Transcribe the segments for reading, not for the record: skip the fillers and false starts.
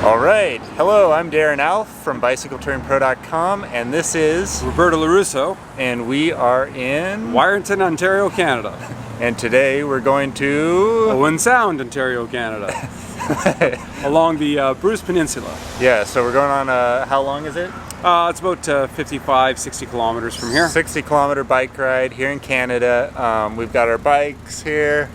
All right, hello, I'm Darren Alff from BicycleTouringPro.com, and this is Roberto LoRusso, and we are in Wiarton, Ontario, Canada. And today we're going to Owen Sound, Ontario, Canada, along the Bruce Peninsula. Yeah, so we're going on how long is it? It's about 55, 60 kilometers from here. 60-kilometer bike ride here in Canada. We've got our bikes here,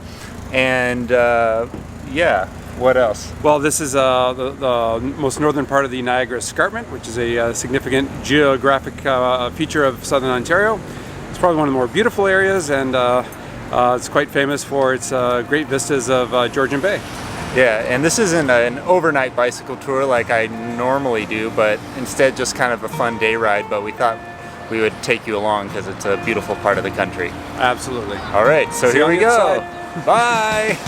and yeah. What else? Well, this is the most northern part of the Niagara Escarpment, which is a significant geographic feature of southern Ontario. It's probably one of the more beautiful areas, and it's quite famous for its great vistas of Georgian Bay. Yeah, and this isn't an overnight bicycle tour like I normally do, but instead just kind of a fun day ride, but we thought we would take you along because it's a beautiful part of the country. Absolutely. All right, so here we go. Bye!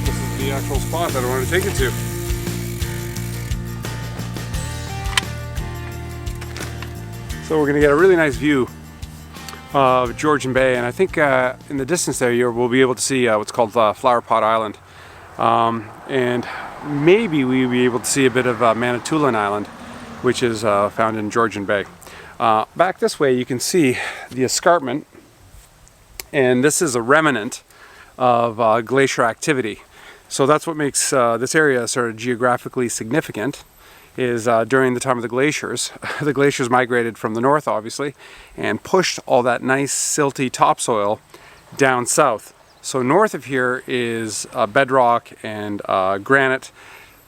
This is the actual spot that I want to take it to. So we're going to get a really nice view of Georgian Bay, and I think in the distance there we'll be able to see what's called Flower Pot Island, and maybe we'll be able to see a bit of Manitoulin Island, which is found in Georgian Bay. Back this way you can see the escarpment, and this is a remnant of glacier activity. So that's what makes this area sort of geographically significant, is during the time of the glaciers migrated from the north, obviously, and pushed all that nice silty topsoil down south. So north of here is bedrock and granite,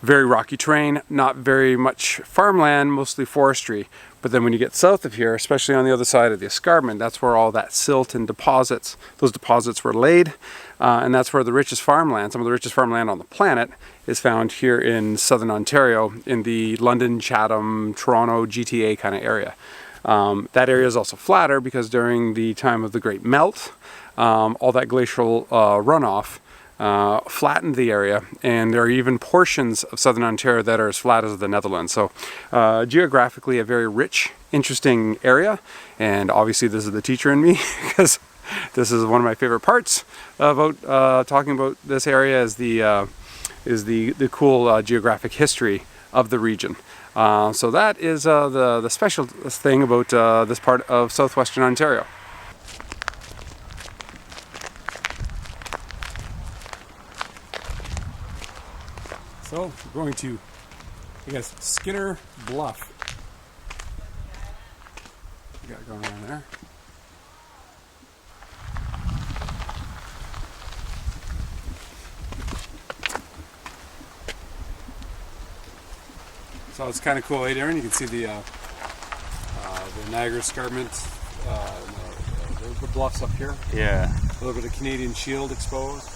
very rocky terrain, not very much farmland, mostly forestry. But then when you get south of here, especially on the other side of the escarpment, that's where all that silt and those deposits were laid, and that's where the richest farmland, some of the richest farmland on the planet, is found here in southern Ontario, in the London, Chatham, Toronto, GTA kind of area. That area is also flatter because during the time of the Great Melt, all that glacial runoff flattened the area, and there are even portions of southern Ontario that are as flat as the Netherlands. So geographically a very rich, interesting area, and obviously this is the teacher in me because this is one of my favorite parts about talking about this area, is the cool geographic history of the region. So that is the special thing about this part of southwestern Ontario. So we're going to, I guess, Skinner Bluff. We got going on there. So it's kind of cool, eh, Darren? You can see the Niagara Escarpment, the bluffs up here. Yeah. A little bit of Canadian Shield exposed.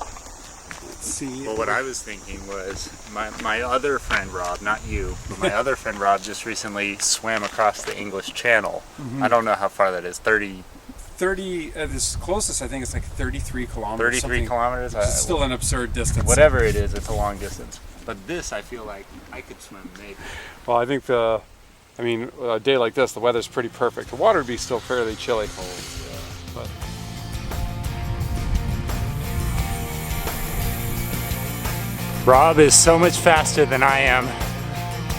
See. Well, what I was thinking was my other friend Rob, not you, but my other friend Rob just recently swam across the English Channel. I don't know how far that is, 30... this closest I think it's like 33 kilometers. 33 kilometers? Which is still an absurd distance. Whatever it is, it's a long distance. But this, I feel like I could swim maybe. Well, I think a day like this, the weather's pretty perfect. The water would be still fairly chilly. Cold, yeah. But Rob is so much faster than I am.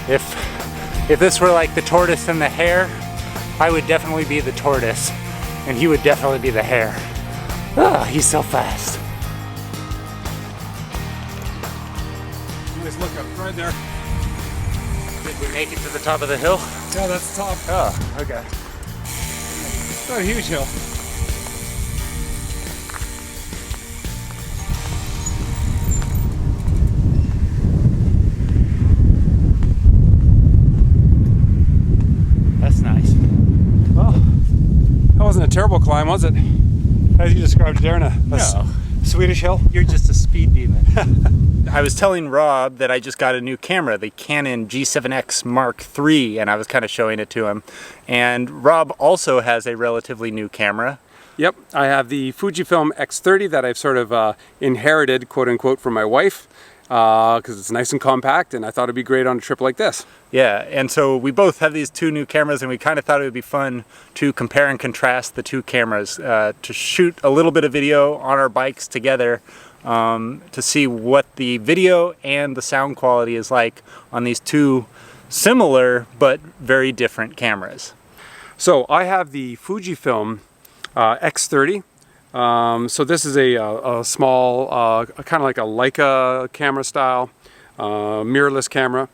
If If this were like the tortoise and the hare, I would definitely be the tortoise, and he would definitely be the hare. Oh, he's so fast. Nice look up right there. Did we make it to the top of the hill? Yeah, that's the top. Oh, okay. It's not a huge hill. That's nice. Well, that wasn't a terrible climb, was it? As you described, Darren, a Swedish hill. You're just a speed demon. I was telling Rob that I just got a new camera, the Canon G7X Mark III, and I was kind of showing it to him. And Rob also has a relatively new camera. Yep, I have the Fujifilm X30 that I've sort of inherited, quote unquote, from my wife, because it's nice and compact, and I thought it'd be great on a trip like this. Yeah, and so we both have these two new cameras, and we kind of thought it would be fun to compare and contrast the two cameras, to shoot a little bit of video on our bikes together, to see what the video and the sound quality is like on these two similar but very different cameras. So I have the Fujifilm X30. So this is a small, kind of like a Leica camera style, mirrorless camera.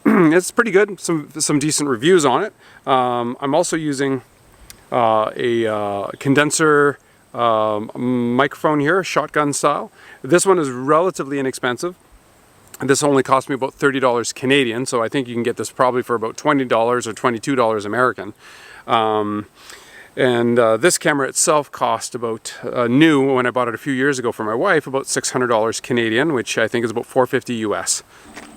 It's pretty good, some decent reviews on it. I'm also using a condenser microphone here, shotgun style. This one is relatively inexpensive. This only cost me about $30 Canadian, so I think you can get this probably for about $20 or $22 American. And this camera itself cost about, new when I bought it a few years ago for my wife, about $600 Canadian, which I think is about $450 US.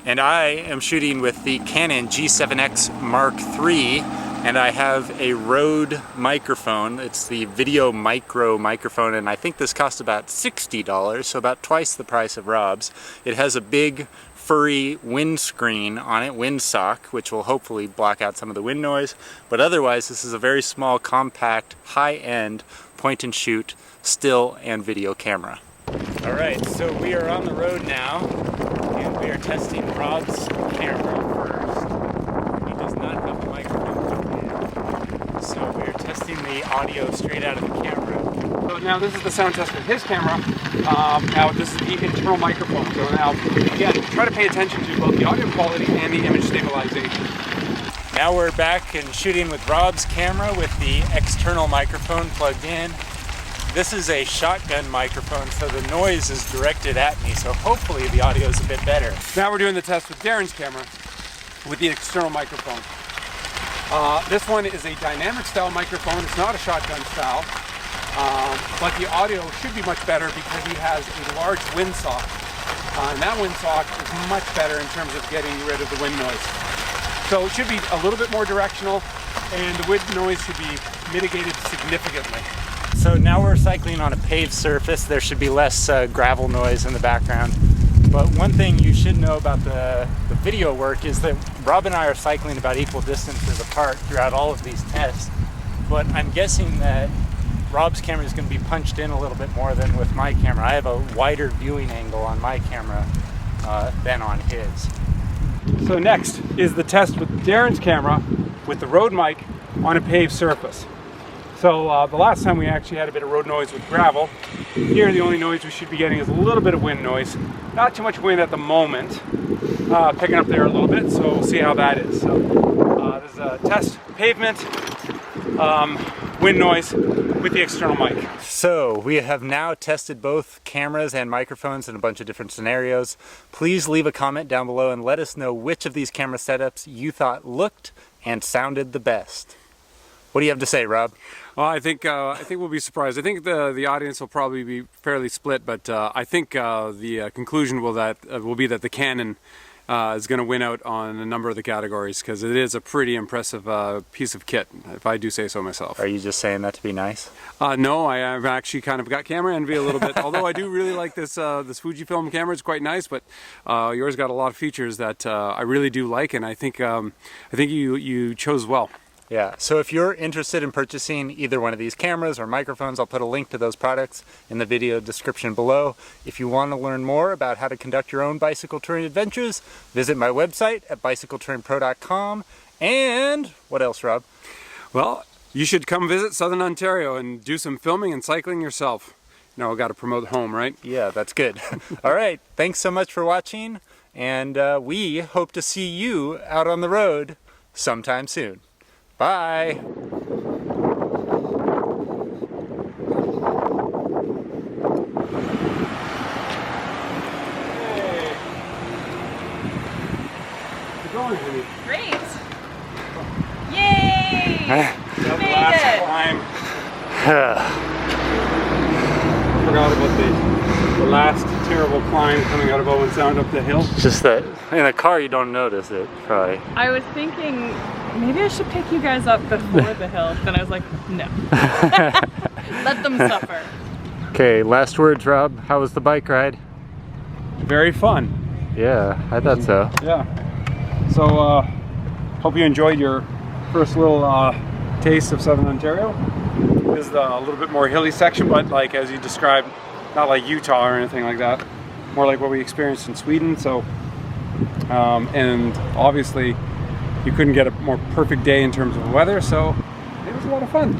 And I am shooting with the Canon G7X Mark III, and I have a Rode microphone. It's the Video Micro microphone, and I think this cost about $60, so about twice the price of Rob's. It has a big furry windscreen on it, windsock, which will hopefully block out some of the wind noise. But otherwise, this is a very small, compact, high-end point-and-shoot still and video camera. All right, so we are on the road now, and we are testing Rob's camera first. He does not have the microphone plugged in, so we are testing the audio straight out of the camera. So now this is the sound test with his camera. Now this is the internal microphone. So now, again, try to pay attention to both the audio quality and the image stabilization. Now we're back and shooting with Rob's camera with the external microphone plugged in. This is a shotgun microphone, so the noise is directed at me, so hopefully the audio is a bit better. Now we're doing the test with Darren's camera with the external microphone. This one is a dynamic style microphone. It's not a shotgun style. But the audio should be much better because he has a large windsock. And that windsock is much better in terms of getting rid of the wind noise. So it should be a little bit more directional, and the wind noise should be mitigated significantly. So now we're cycling on a paved surface. There should be less gravel noise in the background. But one thing you should know about the video work is that Rob and I are cycling about equal distances apart throughout all of these tests. But I'm guessing that Rob's camera is going to be punched in a little bit more than with my camera. I have a wider viewing angle on my camera than on his. So next is the test with Darren's camera with the Rode mic on a paved surface. So the last time we actually had a bit of road noise with gravel. Here the only noise we should be getting is a little bit of wind noise. Not too much wind at the moment. Picking up there a little bit, so we'll see how that is. So this is a test pavement. Wind noise with the external mic. So we have now tested both cameras and microphones in a bunch of different scenarios. Please leave a comment down below and let us know which of these camera setups you thought looked and sounded the best. What do you have to say, Rob? Well, I think we'll be surprised. I think the audience will probably be fairly split, but I think the conclusion will be that the Canon is going to win out on a number of the categories, because it is a pretty impressive piece of kit, if I do say so myself. Are you just saying that to be nice? No, I've actually kind of got camera envy a little bit. Although I do really like this Fujifilm camera. It's quite nice, but yours got a lot of features that I really do like, and I think you chose well. Yeah, so if you're interested in purchasing either one of these cameras or microphones, I'll put a link to those products in the video description below. If you want to learn more about how to conduct your own bicycle touring adventures, visit my website at bicycletouringpro.com. And what else, Rob? Well, you should come visit Southern Ontario and do some filming and cycling yourself. You know, got to promote home, right? Yeah, that's good. All right, thanks so much for watching, and we hope to see you out on the road sometime soon. Bye. Hey. How's it going, honey? Great! Yay! That made last it. climb. I forgot about the last terrible climb coming out of Owen Sound up the hill. Just that in a car you don't notice it, probably. I was thinking maybe I should pick you guys up before the hill. Then I was like, no. Let them suffer. Okay, last words, Rob. How was the bike ride? Very fun. Yeah, I thought so. Yeah. So, hope you enjoyed your first little taste of Southern Ontario. This is a little bit more hilly section, but like as you described, not like Utah or anything like that. More like what we experienced in Sweden. So, and obviously you couldn't get a more perfect day in terms of weather, so it was a lot of fun.